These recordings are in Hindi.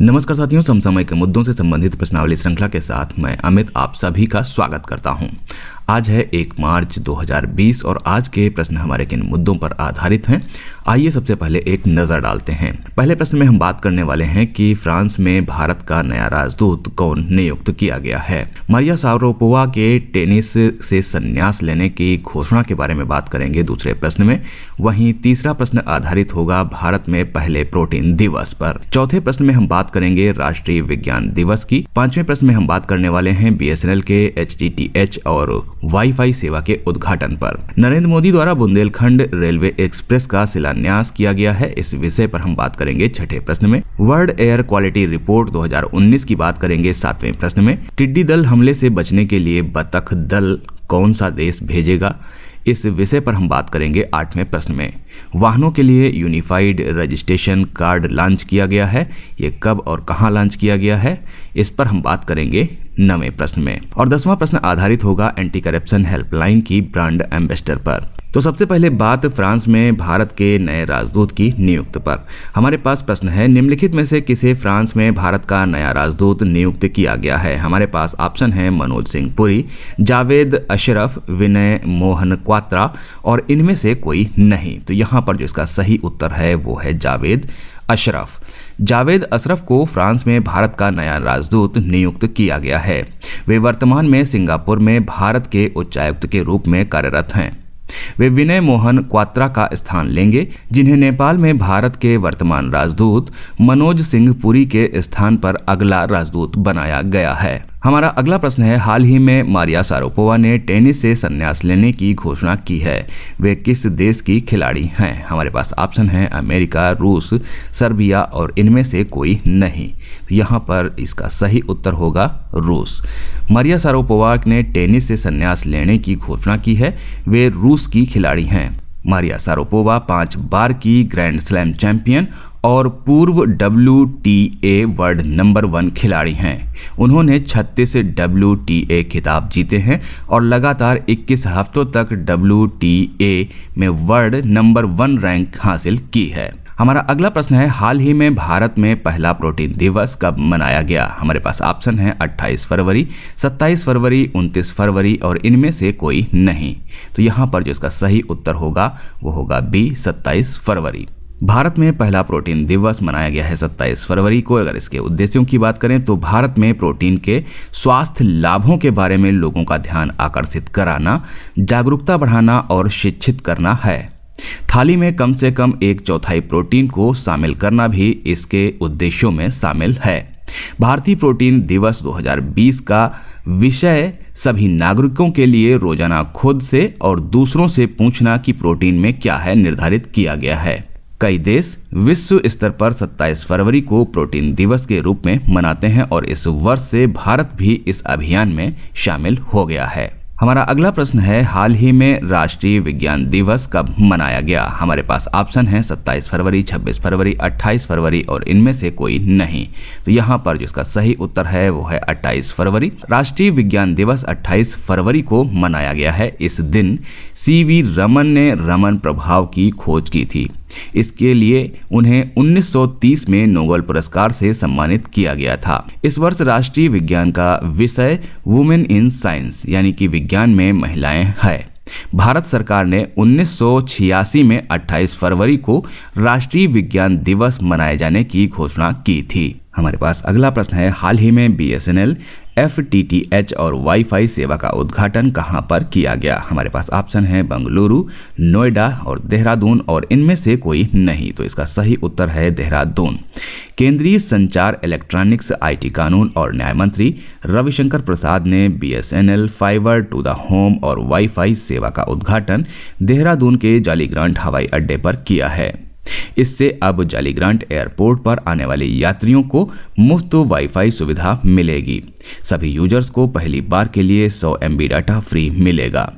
नमस्कार साथियों, समसामयिक मुद्दों से संबंधित प्रश्नावली श्रृंखला के साथ मैं अमित आप सभी का स्वागत करता हूं। आज है 1 मार्च 2020 और आज के प्रश्न हमारे किन मुद्दों पर आधारित हैं, आइए सबसे पहले एक नज़र डालते हैं। पहले प्रश्न में हम बात करने वाले हैं कि फ्रांस में भारत का नया राजदूत कौन नियुक्त किया गया है। मारिया शारापोवा के टेनिस से संन्यास लेने की घोषणा के बारे में बात करेंगे दूसरे प्रश्न में। वहीं तीसरा प्रश्न आधारित होगा भारत में पहले प्रोटीन दिवस पर। चौथे प्रश्न में हम बात करेंगे राष्ट्रीय विज्ञान दिवस की। पांचवें प्रश्न में हम बात करने वाले हैं BSNL के HTTH और वाईफाई सेवा के उद्घाटन पर। नरेंद्र मोदी द्वारा बुंदेलखंड रेलवे एक्सप्रेस का शिलान्यास किया गया है, इस विषय पर हम बात करेंगे छठे प्रश्न में। वर्ल्ड एयर क्वालिटी रिपोर्ट 2019 की बात करेंगे सातवें प्रश्न में। टिड्डी दल हमले से बचने के लिए बतख दल कौन सा देश भेजेगा, इस विषय पर हम बात करेंगे आठवें प्रश्न में। वाहनों के लिए यूनिफाइड रजिस्ट्रेशन कार्ड लॉन्च किया गया है, ये कब और कहां लॉन्च किया गया है, इस पर हम बात करेंगे 9वें प्रश्न में। और 10वां प्रश्न आधारित होगा एंटी करप्शन हेल्पलाइन की ब्रांड एम्बेसडर पर। तो सबसे पहले बात फ्रांस में भारत के नए राजदूत की नियुक्ति पर। हमारे पास प्रश्न है, निम्नलिखित में से किसे फ्रांस में भारत का नया राजदूत नियुक्त किया गया है। हमारे पास ऑप्शन है मनोज सिंह पुरी, जावेद अशरफ, विनय मोहन क्वात्रा और इनमें से कोई नहीं। तो यहाँ पर जो इसका सही उत्तर है वो है जावेद अशरफ। जावेद अशरफ को फ्रांस में भारत का नया राजदूत नियुक्त किया गया है। वे वर्तमान में सिंगापुर में भारत के उच्चायुक्त के रूप में कार्यरत हैं। वे विनय मोहन क्वात्रा का स्थान लेंगे, जिन्हें नेपाल में भारत के वर्तमान राजदूत मनोज सिंह पुरी के स्थान पर अगला राजदूत बनाया गया है। हमारा अगला प्रश्न है, हाल ही में मारिया शारापोवा ने टेनिस से संन्यास लेने की घोषणा की है, वे किस देश की खिलाड़ी हैं। हमारे पास ऑप्शन है अमेरिका, रूस, सर्बिया और इनमें से कोई नहीं। तो यहाँ पर इसका सही उत्तर होगा रूस। मारिया शारापोवा ने टेनिस से संन्यास लेने की घोषणा की है, वे रूस की खिलाड़ी हैं। मारिया शारापोवा 5 बार की ग्रैंड स्लैम चैंपियन और पूर्व WTA वर्ल्ड नंबर 1 खिलाड़ी हैं। उन्होंने 36 WTA खिताब जीते हैं और लगातार 21 हफ्तों तक WTA में वर्ल्ड नंबर 1 रैंक हासिल की है। हमारा अगला प्रश्न है, हाल ही में भारत में पहला प्रोटीन दिवस कब मनाया गया। हमारे पास ऑप्शन है 28 फरवरी, 27 फरवरी, 29 फरवरी और इनमें से कोई नहीं। तो यहाँ पर जो इसका सही उत्तर होगा वो होगा B, 27 फरवरी। भारत में पहला प्रोटीन दिवस मनाया गया है 27 फरवरी को। अगर इसके उद्देश्यों की बात करें तो भारत में प्रोटीन के स्वास्थ्य लाभों के बारे में लोगों का ध्यान आकर्षित कराना, जागरूकता बढ़ाना और शिक्षित करना है। थाली में कम से कम 1/4 प्रोटीन को शामिल करना भी इसके उद्देश्यों में शामिल है। भारतीय प्रोटीन दिवस 2020 का विषय सभी नागरिकों के लिए रोजाना खुद से और दूसरों से पूछना कि प्रोटीन में क्या है निर्धारित किया गया है। कई देश विश्व स्तर पर 27 फरवरी को प्रोटीन दिवस के रूप में मनाते हैं और इस वर्ष से भारत भी इस अभियान में शामिल हो गया है। हमारा अगला प्रश्न है, हाल ही में राष्ट्रीय विज्ञान दिवस कब मनाया गया। हमारे पास ऑप्शन है 27 फरवरी, 26 फरवरी, 28 फरवरी और इनमें से कोई नहीं। तो यहाँ पर जिसका सही उत्तर है वो है 28 फरवरी। राष्ट्रीय विज्ञान दिवस 28 फरवरी को मनाया गया है। इस दिन CV रमन ने रमन प्रभाव की खोज की थी। इसके लिए उन्हें 1930 में नोबेल पुरस्कार से सम्मानित किया गया था। इस वर्ष राष्ट्रीय विज्ञान का विषय वुमेन इन साइंस यानी कि विज्ञान में महिलाएं है। भारत सरकार ने 1986 में 28 फरवरी को राष्ट्रीय विज्ञान दिवस मनाए जाने की घोषणा की थी। हमारे पास अगला प्रश्न है, हाल ही में BSNL, FTTH और वाईफाई सेवा का उद्घाटन कहां पर किया गया। हमारे पास ऑप्शन है बेंगलुरु, नोएडा और देहरादून और इनमें से कोई नहीं। तो इसका सही उत्तर है देहरादून। केंद्रीय संचार, इलेक्ट्रॉनिक्स, IT कानून और न्याय मंत्री रविशंकर प्रसाद ने BSNL fibre to the home और वाईफाई सेवा का उद्घाटन देहरादून के जालीग्रांट हवाई अड्डे पर किया है। इससे अब जालीग्रांट एयरपोर्ट पर आने वाले यात्रियों को मुफ्त वाईफाई सुविधा मिलेगी। सभी यूजर्स को पहली बार के लिए 100 MB डाटा फ्री मिलेगा।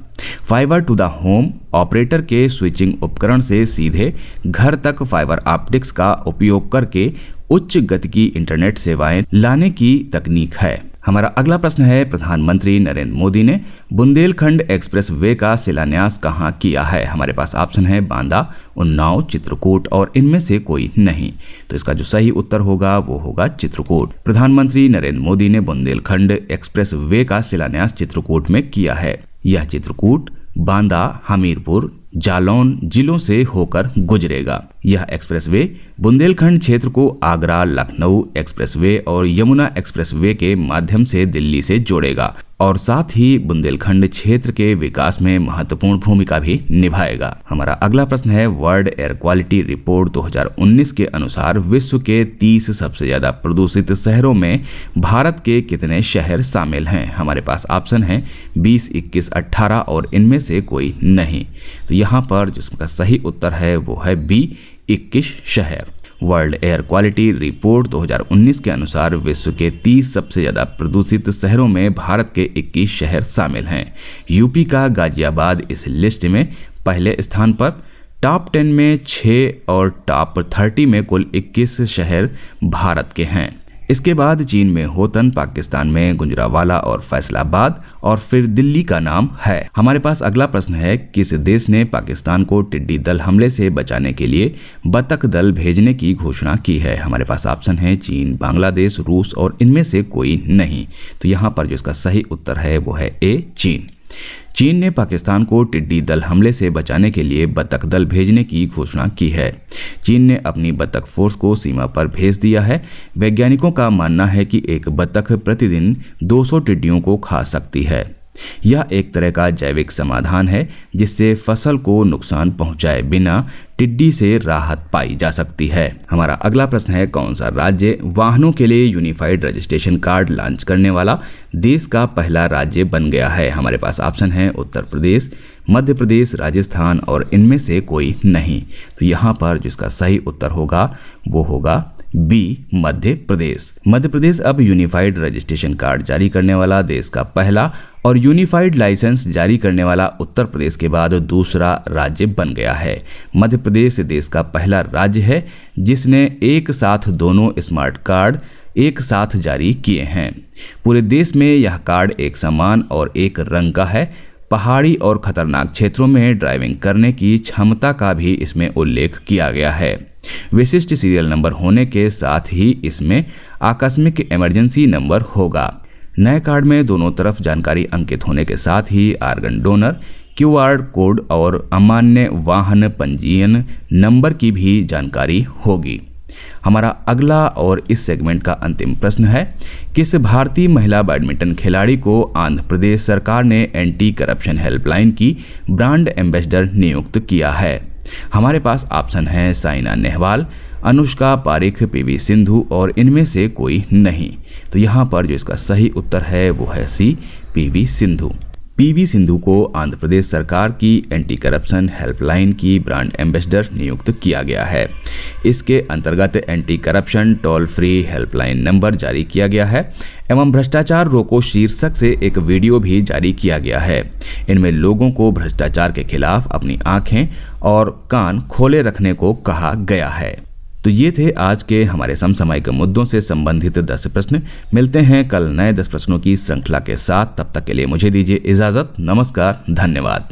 Fibre to the home operator के स्विचिंग उपकरण से सीधे घर तक फाइबर ऑप्टिक्स का उपयोग करके उच्च गति की इंटरनेट सेवाएं लाने की तकनीक है। हमारा अगला प्रश्न है, प्रधानमंत्री नरेंद्र मोदी ने बुंदेलखंड एक्सप्रेस वे का शिलान्यास कहाँ किया है? हमारे पास ऑप्शन है बांदा, उन्नाव, चित्रकूट और इनमें से कोई नहीं। तो इसका जो सही उत्तर होगा वो होगा चित्रकूट। प्रधानमंत्री नरेंद्र मोदी ने बुंदेलखंड एक्सप्रेस वे का शिलान्यास चित्रकूट में किया है। यह चित्रकूट, बांदा, हमीरपुर, जालौन जिलों से होकर गुजरेगा। यह एक्सप्रेसवे बुंदेलखंड क्षेत्र को आगरा लखनऊ एक्सप्रेसवे और यमुना एक्सप्रेसवे के माध्यम से दिल्ली से जोड़ेगा और साथ ही बुंदेलखंड क्षेत्र के विकास में महत्वपूर्ण भूमिका भी निभाएगा। हमारा अगला प्रश्न है, वर्ल्ड एयर क्वालिटी रिपोर्ट 2019 के अनुसार विश्व के 30 सबसे ज्यादा प्रदूषित शहरों में भारत के कितने शहर शामिल हैं? हमारे पास ऑप्शन है 20, 21, 18 और इनमें से कोई नहीं। तो यहाँ पर जिसका सही उत्तर है वो है बी, 21 शहर। वर्ल्ड एयर क्वालिटी रिपोर्ट 2019 के अनुसार विश्व के 30 सबसे ज़्यादा प्रदूषित शहरों में भारत के 21 शहर शामिल हैं। यूपी का गाजियाबाद इस लिस्ट में पहले स्थान पर, टॉप 10 में 6 और टॉप 30 में कुल 21 शहर भारत के हैं। इसके बाद चीन में होतन, पाकिस्तान में गुजरांवाला और फैसलाबाद और फिर दिल्ली का नाम है। हमारे पास अगला प्रश्न है, किस देश ने पाकिस्तान को टिड्डी दल हमले से बचाने के लिए बतख दल भेजने की घोषणा की है? हमारे पास ऑप्शन है चीन, बांग्लादेश, रूस और इनमें से कोई नहीं। तो यहाँ पर जो इसका सही उत्तर है वो है ए, चीन। चीन ने पाकिस्तान को टिड्डी दल हमले से बचाने के लिए बतख दल भेजने की घोषणा की है। चीन ने अपनी बतख फोर्स को सीमा पर भेज दिया है। वैज्ञानिकों का मानना है कि एक बतख प्रतिदिन 200 टिड्डियों को खा सकती है। यह एक तरह का जैविक समाधान है जिससे फसल को नुकसान पहुंचाए बिना टिड्डी से राहत पाई जा सकती है। हमारा अगला प्रश्न है, कौन सा राज्य वाहनों के लिए यूनिफाइड रजिस्ट्रेशन कार्ड लॉन्च करने वाला देश का पहला राज्य बन गया है? हमारे पास ऑप्शन है उत्तर प्रदेश, मध्य प्रदेश, राजस्थान और इनमें से कोई नहीं। तो यहाँ पर जिसका सही उत्तर होगा वो होगा बी, मध्य प्रदेश। मध्य प्रदेश अब यूनिफाइड रजिस्ट्रेशन कार्ड जारी करने वाला देश का पहला और यूनिफाइड लाइसेंस जारी करने वाला उत्तर प्रदेश के बाद दूसरा राज्य बन गया है। मध्य प्रदेश देश का पहला राज्य है जिसने एक साथ दोनों स्मार्ट कार्ड एक साथ जारी किए हैं। पूरे देश में यह कार्ड एक समान और एक रंग का है। पहाड़ी और खतरनाक क्षेत्रों में ड्राइविंग करने की क्षमता का भी इसमें उल्लेख किया गया है। विशिष्ट सीरियल नंबर होने के साथ ही इसमें आकस्मिक इमरजेंसी नंबर होगा। नए कार्ड में दोनों तरफ जानकारी अंकित होने के साथ ही आर्गन डोनर, क्यूआर कोड और अमान्य वाहन पंजीयन नंबर की भी जानकारी होगी। हमारा अगला और इस सेगमेंट का अंतिम प्रश्न है, किस भारतीय महिला बैडमिंटन खिलाड़ी को आंध्र प्रदेश सरकार ने एंटी करप्शन हेल्पलाइन की ब्रांड एम्बेसडर नियुक्त किया है? हमारे पास ऑप्शन है साइना नेहवाल, अनुष्का पारिख, पीवी सिंधु और इनमें से कोई नहीं। तो यहाँ पर जो इसका सही उत्तर है वो है सी, पीवी सिंधु। पीवी सिंधु को आंध्र प्रदेश सरकार की एंटी करप्शन हेल्पलाइन की ब्रांड एम्बेसडर नियुक्त किया गया है। इसके अंतर्गत anti corruption toll free helpline number जारी किया गया है एवं भ्रष्टाचार रोको शीर्षक से एक वीडियो भी जारी किया गया है। इनमें लोगों को भ्रष्टाचार के खिलाफ अपनी आंखें और कान खोले रखने को कहा गया है। तो ये थे आज के हमारे समसामयिक मुद्दों से संबंधित 10 प्रश्न। मिलते हैं कल नए 10 प्रश्नों की श्रृंखला के साथ। तब तक के लिए मुझे दीजिए इजाजत। नमस्कार, धन्यवाद।